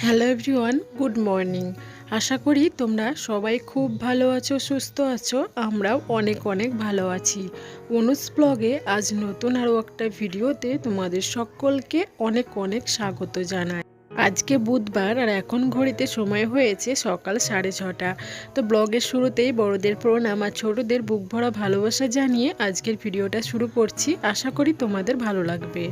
Hello everyone, good morning. আশা করি তোমরা সবাই খুব ভালো আছো, সুস্থ আছো। আমরাও অনেক অনেক ভালো আছি। অনুজ ব্লগে আজ নতুন আরও একটা ভিডিওতে তোমাদের সকলকে অনেক অনেক স্বাগত জানাই। আজকে বুধবার আর এখন ঘড়িতে সময় হয়েছে সকাল 6:30। তো ব্লগের শুরুতেই বড়দের প্রণাম আর ছোটদের বুক ভরা ভালোবাসা জানিয়ে আজকের ভিডিওটা শুরু করছি। আশা করি তোমাদের ভালো লাগবে।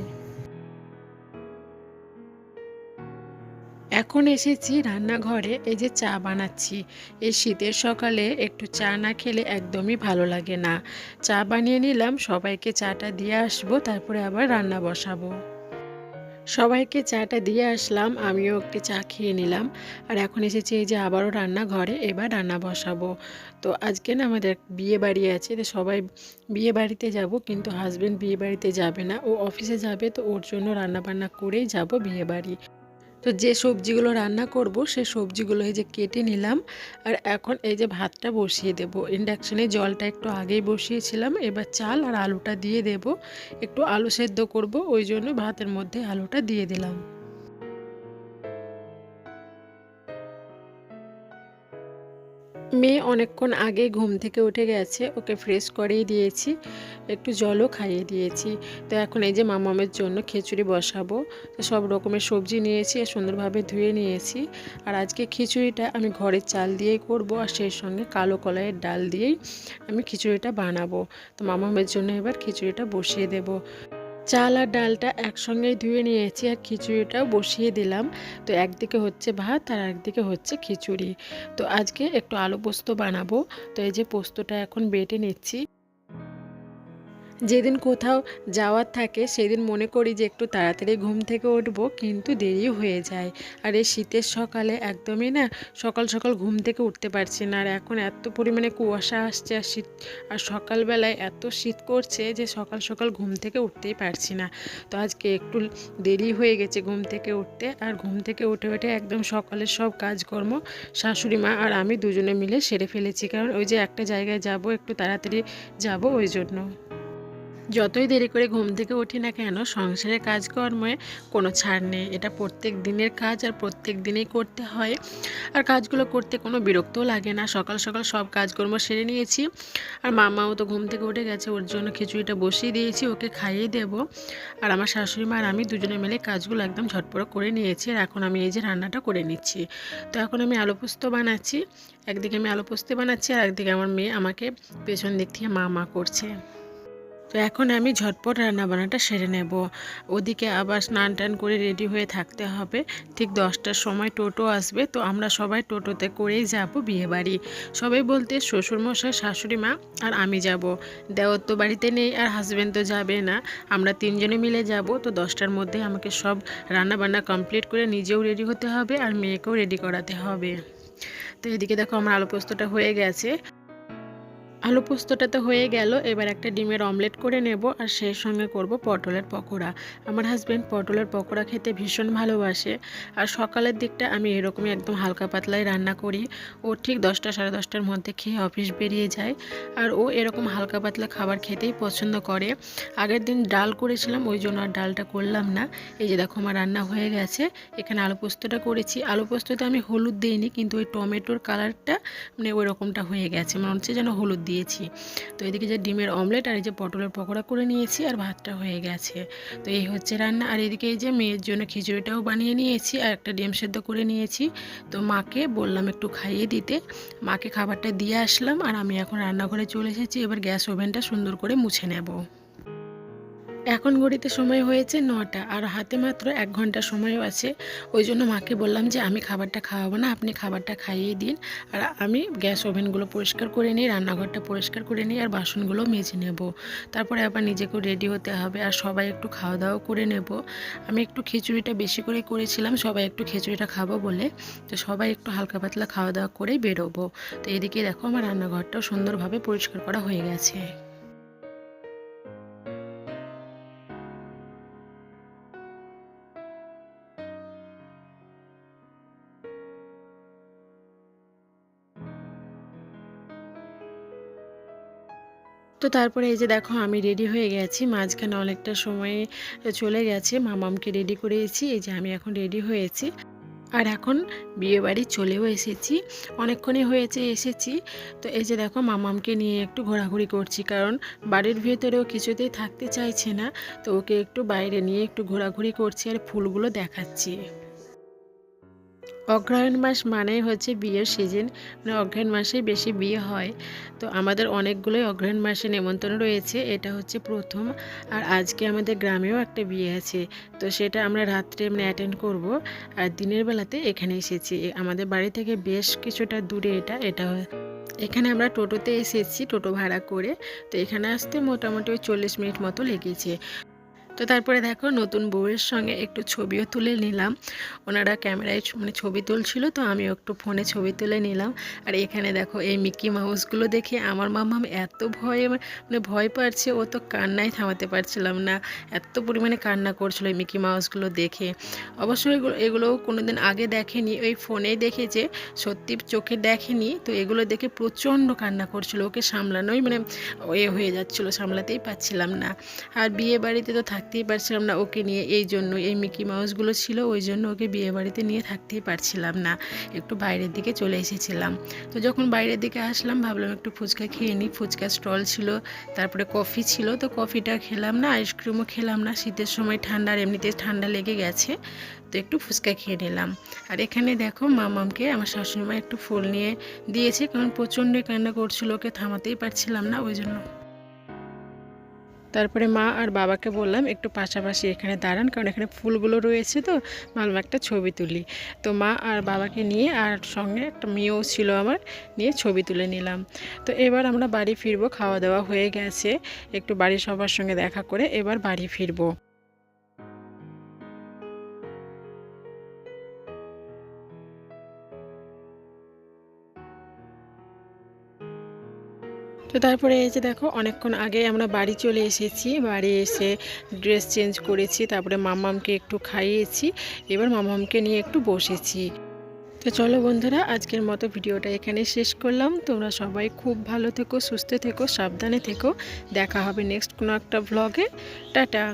এখন এসেছি রান্নাঘরে, এই যে চা বানাচ্ছি। এই শীতের সকালে একটু চা না খেলে একদমই ভালো লাগে না। চা বানিয়ে নিলাম, সবাইকে চাটা দিয়ে আসবো, তারপরে আবার রান্না বসাবো। সবাইকে চাটা দিয়ে আসলাম, আমিও একটু চা খেয়ে নিলাম। আর এখন এসেছি এই যে আবারও রান্নাঘরে, এবার রান্না বসাবো। তো আজকে না আমাদের বিয়ে বাড়ি আছে, তো সবাই বিয়ে বাড়িতে যাব, কিন্তু হাজব্যান্ড বিয়ে বাড়িতে যাবে না, ও অফিসে যাবে। তো ওর জন্য রান্না বান্না করেই যাব বিয়ে বাড়ি। তো যে সবজিগুলো রান্না করব সে সবজিগুলো এই যে কেটে নিলাম। আর এখন এই যে ভাতটা বসিয়ে দেব। ইন্ডাকশানে জলটা একটু আগেই বসিয়েছিলাম, এবার চাল আর আলুটা দিয়ে দেব। একটু আলু সেদ্ধ করব, ওই জন্য ভাতের মধ্যে আলুটা দিয়ে দিলাম। মেয়ে অনেকক্ষণ আগে ঘুম থেকে উঠে গেছে, ওকে ফ্রেশ করিয়ে দিয়েছি, একটু জলও খাইয়ে দিয়েছি। তো এখন এই যে মামামের জন্য খিচুড়ি বসাবো। তো সব রকমের সবজি নিয়েছি আর সুন্দরভাবে ধুয়ে নিয়েছি। আর আজকে খিচুড়িটা আমি ঘরের চাল দিয়েই করব, আর সেই সঙ্গে কালো কলাইয়ের ডাল দিয়েই আমি খিচুড়িটা বানাবো। তো মামামের জন্য এবার খিচুড়িটা বসিয়ে দেব। চাল আর ডালটা একসঙ্গেই ধুয়ে নিয়েছি আর খিচুড়িটাও বসিয়ে দিলাম। তো একদিকে হচ্ছে ভাত আর একদিকে হচ্ছে খিচুড়ি। তো আজকে একটু আলু পোস্ত বানাবো। তো এই যে পোস্তটা এখন বেটে নিচ্ছি। যেদিন কোথাও যাওয়ার থাকে সেদিন মনে করি যে একটু তাড়াতাড়ি ঘুম থেকে উঠবো, কিন্তু দেরি হয়ে যায়। আর এই শীতের সকালে একদমই না সকাল সকাল ঘুম থেকে উঠতে পারছি না। আর এখন এত পরিমাণে কুয়াশা আসছে আর শীত, আর সকালবেলায় এত শীত করছে যে সকাল সকাল ঘুম থেকে উঠতেই পারছি না। তো আজকে একটু দেরি হয়ে গেছে ঘুম থেকে উঠতে। আর ঘুম থেকে উঠে উঠে একদম সকালের সব কাজকর্ম শাশুড়ি মা আর আমি দুজনে মিলে সেরে ফেলেছি, কারণ ওই যে একটা জায়গায় যাব, একটু তাড়াতাড়ি যাব, ওই জন্য। যতই দেরি করে ঘুম থেকে উঠি না কেন, সংসারের কাজকর্মে কোনো ছাড় নেই। এটা প্রত্যেক দিনের কাজ আর প্রত্যেক দিনেই করতে হয়। আর কাজগুলো করতে কোনো বিরক্তও লাগে না। সকাল সকাল সব কাজকর্ম সেরে নিয়েছি। আর মামাও তো ঘুম থেকে উঠে গেছে, ওর জন্য খিচুড়িটা বসিয়ে দিয়েছি, ওকে খাইয়ে দেব। আর আমার শাশুড়ি মা আর আমি দুজনে মিলে কাজগুলো একদম ঝটপট করে নিয়েছি। আর এখন আমি এই যে রান্নাটা করে নিচ্ছি। তো এখন আমি আলু পোস্ত বানাচ্ছি। একদিকে আমি আলু পোস্ত বানাচ্ছি আর একদিকে আমার মেয়ে আমাকে পেছন দিক থেকে মা মা করছে। তো এখন আমি ঝটপট রান্নাবান্নাটা সেরে নেব। ওদিকে আবার স্নান টান করে রেডি হয়ে থাকতে হবে। ঠিক 10টার সময় টোটো আসবে, তো আমরা সবাই টোটোতে করেই যাব বিয়েবাড়ি। সবাই বলতে শ্বশুরমশাই, শাশুড়ি মা আর আমি যাব। দেওর তো বাড়িতে নেই আর হাজব্যান্ড তো যাবে না, আমরা তিনজনে মিলে যাব। তো 10টার মধ্যে আমাকে সব রান্নাবান্না কমপ্লিট করে নিজেও রেডি হতে হবে আর মেয়েকেও রেডি করাতে হবে। তো এদিকে দেখো আমার আলু পোস্তটা হয়ে গেছে। আলু পোস্তটা তো হয়ে গেল, এবার একটা ডিমের অমলেট করে নেব আর সেই সঙ্গে করব পটলের পকোড়া। আমার হাজব্যান্ড পটলের পকোড়া খেতে ভীষণ ভালোবাসে। আর সকালের দিকটা আমি এরকমই একদম হালকা পাতলাই রান্না করি। ও ঠিক 10টা সাড়ে 10টার মধ্যে খেয়ে অফিস বেরিয়ে যায়। আর ও এরকম হালকা পাতলা খাবার খেতেই পছন্দ করে। আগের দিন ডাল করেছিলাম, ওই জন্য আর ডালটা করলাম না। এই যে দেখো আমার রান্না হয়ে গেছে। এখানে আলু পোস্তটা করেছি। আলু পোস্ততে আমি হলুদ দিইনি, কিন্তু ওই টমেটোর কালারটা মানে ওই রকমটা হয়ে গেছে, মনে হচ্ছে যেন হলুদ দিয়েছি। তো এদিকে যে ডিমের অমলেট আর এই যে পটলের পকোড়া করে নিয়েছি আর ভাতটা হয়ে গেছে। তো এই হচ্ছে রান্না। আর এদিকে এই যে মেয়ের জন্য খিচুড়িটাও বানিয়ে নিয়েছি আর একটা ডিম সেদ্ধ করে নিয়েছি। তো মাকে বললাম একটু খাইয়ে দিতে, মাকে খাবারটা দিয়ে আসলাম। আর আমি এখন রান্নাঘরে চলে এসেছি, এবার গ্যাস ওভেনটা সুন্দর করে মুছে নেব। এখন ঘড়িতে সময় হয়েছে 9টা আর হাতে মাত্র 1 ঘন্টা সময়ও আছে। ওই জন্য মাকে বললাম যে আমি খাবারটা খাওয়াবো না, আপনি খাবারটা খাইয়ে দিন। আর আমি গ্যাস ওভেনগুলো পরিষ্কার করে নিই, রান্নাঘরটা পরিষ্কার করে নিই আর বাসনগুলো মেজে নেব। তারপরে আবার নিজেকেও রেডি হতে হবে আর সবাই একটু খাওয়া দাওয়া করে নেব। আমি একটু খিচুড়িটা বেশি করে করেছিলাম, সবাই একটু খিচুড়িটা খাবো বলে। তো সবাই একটু হালকা পাতলা খাওয়া দাওয়া করেই বেরোবো। তো এদিকে দেখো আমার রান্নাঘরটাও সুন্দরভাবে পরিষ্কার করা হয়ে গেছে। তো তো তারপরে এই যে দেখো আমি রেডি হয়ে গেছি, মাঝখানে অনেকটা সময় চলে গেছে, মামামকে রেডি করেছি। এই যে আমি এখন রেডি হয়েছি আর এখন বিয়েবাড়ি চলেও এসেছি, অনেকক্ষণই হয়েছে এসেছি। তো এই যে দেখো মামামকে নিয়ে একটু ঘোরাঘুরি করছি, কারণ বাড়ির ভেতরেও কিছুতেই থাকতে চাইছে না। তো ওকে একটু বাইরে নিয়ে একটু ঘোরাঘুরি করছি আর ফুলগুলো দেখাচ্ছি। অগ্রহায়ণ মাস মানেই হচ্ছে বিয়ের সিজন, মানে অগ্রহায়ণ মাসেই বেশি বিয়ে হয়। তো আমাদের অনেকগুলোই অগ্রহায়ণ মাসে নেমন্তন্ন রয়েছে, এটা হচ্ছে প্রথম। আর আজকে আমাদের গ্রামেও একটা বিয়ে আছে, তো সেটা আমরা রাত্রে মানে অ্যাটেন্ড করব। আর দিনের বেলাতে এখানে এসেছি, আমাদের বাড়ি থেকে বেশ কিছুটা দূরে এটা এখানে আমরা টোটোতে এসেছি, টোটো ভাড়া করে। তো এখানে আসতে মোটামুটি ওই 40 মিনিট মতো লেগেছে। তো তারপরে দেখো নতুন বউয়ের সঙ্গে একটু ছবিও তুলে নিলাম, ওনারা ক্যামেরায় মানে ছবি তুলছিল, তো আমিও একটু ফোনে ছবি তুলে নিলাম। আর এখানে দেখো এই মিকি মাউসগুলো দেখে আমার মাম্মাম এত ভয়ে মানে ভয় পাচ্ছে, ও তো কান্নাই থামাতে পারছিলাম না, এত পরিমাণে কান্না করছিল এই মিকি মাউসগুলো দেখে। অবশ্যই এগুলো কোনোদিন আগে দেখেনি, ওই ফোনেই দেখেছে, সত্যি চোখে দেখেনি। তো এগুলো দেখে প্রচণ্ড কান্না করছিল, ওকে সামলানোই মানে হয়ে যাচ্ছিলো, সামলাতেই পারছিলাম না। আর বিয়ে বাড়িতে তো থাকতেই পারছিলাম না ওকে নিয়ে, এই জন্য এই মিকি মাউসগুলো ছিল, ওই জন্য ওকে বিয়ে বাড়িতে নিয়ে থাকতেই পারছিলাম না, একটু বাইরের দিকে চলে এসেছিলাম। তো যখন বাইরের দিকে আসলাম ভাবলাম একটু ফুচকা খেয়ে নিই, ফুচকা স্টল ছিল, তারপরে কফি ছিল, তো কফিটা খেলাম না, আইসক্রিমও খেলাম না, শীতের সময় ঠান্ডা, আর এমনিতে ঠান্ডা লেগে গেছে, তো একটু ফুচকা খেয়ে নিলাম। আর এখানে দেখো মামামকে আমার শাশুড়িমা একটু ফুল নিয়ে দিয়েছে, কারণ প্রচণ্ডই কান্না করছিল, ওকে থামাতেই পারছিলাম না, ওই জন্য। তারপরে মা আর বাবাকে বললাম একটু পাশাপাশি এখানে দাঁড়ান, কারণ এখানে ফুলগুলো রয়েছে, তো ভাবলাম একটা ছবি তুলি। তো মা আর বাবাকে নিয়ে আর সঙ্গে একটা মেয়েও ছিল আমার, নিয়ে ছবি তুলে নিলাম। তো এবার আমরা বাড়ি ফিরবো, খাওয়া দাওয়া হয়ে গেছে, একটু বাড়ির সবার সঙ্গে দেখা করে এবার বাড়ি ফিরবো। তো তারপরে এই যে দেখো অনেকক্ষণ আগে আমরা বাড়ি চলে এসেছি, বাড়ি এসে ড্রেস চেঞ্জ করেছি, তারপরে মামামকে একটু খাইয়েছি, এবার মামামকে নিয়ে একটু বসেছি। তো চলো বন্ধুরা, আজকের মতো ভিডিওটা এখানে শেষ করলাম। তোমরা সবাই খুব ভালো থেকো, সুস্থ থেকো, সাবধানে থেকো। দেখা হবে নেক্সট কোনো একটা ভ্লগে। টাটা।